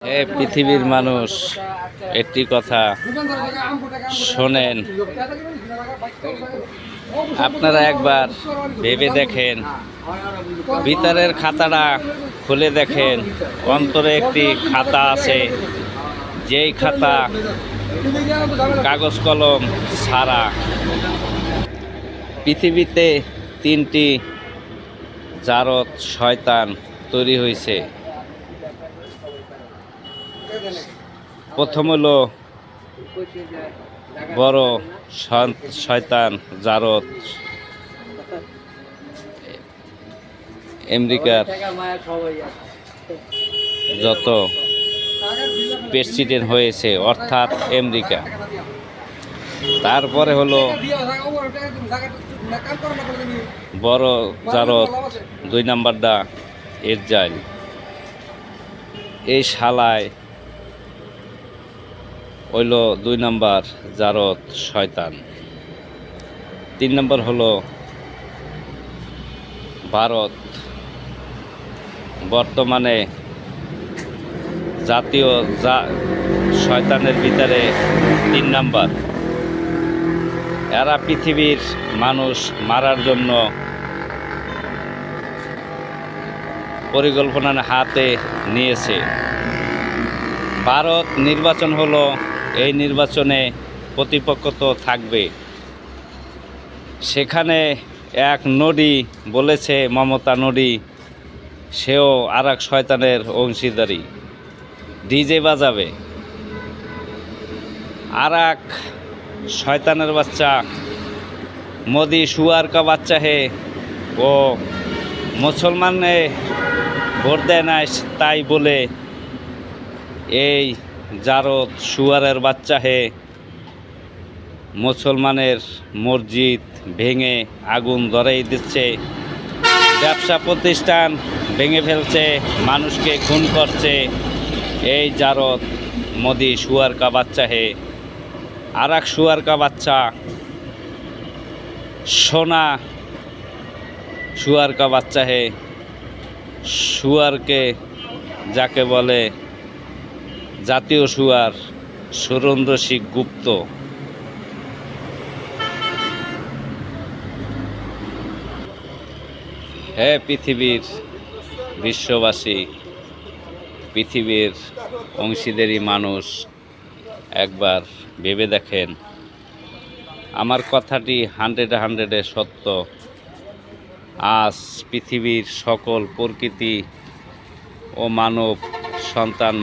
হে পৃথিবীর মানুষ, একটি কথা শোনেন। আপনারা একবার ভেবে দেখেন, ভিতরের খাতাটা খুলে দেখেন, অন্তরে একটি খাতা আছে, যেই খাতা কাগজ কলম ছাড়া। পৃথিবীতে তিনটি জারদ শয়তান তৈরি হয়েছে। প্রথম হলো বড় শয়তান জারদ, আমেরিকার যত প্রেসিডেন্ট হয়েছে অর্থাৎ আমেরিকা। তারপরে হলো বড় জারদ, 2 নাম্বারটা ইসরায়েল। এই শালায় হইল 2 নাম্বার জারদ শয়তান। 3 নাম্বার হলো ভারত। বর্তমানে জাতীয় শয়তানের ভিতরে 3 নাম্বার। এরা পৃথিবীর মানুষ মারার জন্য পরিকল্পনা হাতে নিয়েছে। ভারত নির্বাচন হলো, এই নির্বাচনে প্রতিপক্ষ তো থাকবে। সেখানে এক নডি বলেছে, মমতা নডি, সেও আর এক শয়তানের অংশীদারি, ডিজে বাজাবে। আর এক শয়তানের বাচ্চা মোদি শুয়ার কা বাচ্চা হে, ও মুসলমানে ভোট দেয় না তাই বলে এই জারদ শুয়ারের বাচ্চা হে মুসলমানের মসজিদ ভেঙে আগুন ধরাই দিচ্ছে, ব্যবসা প্রতিষ্ঠান ভেঙে ফেলছে, মানুষকে খুন করছে। এই জারদ মোদি শুয়ার কা বাচ্চা হে। আর এক শুয়ার কা বাচ্চা সোনা শুয়ার কা বাচ্চা হে। শুয়ারকে যাকে বলে জাতীয় শুয়ার, সুরেন্দ্র সিং গুপ্ত। হে পৃথিবীর বিশ্ববাসী, পৃথিবীর অংশীদারি মানুষ, একবার ভেবে দেখেন। আমার কথাটি 100-100 সত্য। আজ পৃথিবীর সকল প্রকৃতি ও মানব সন্তান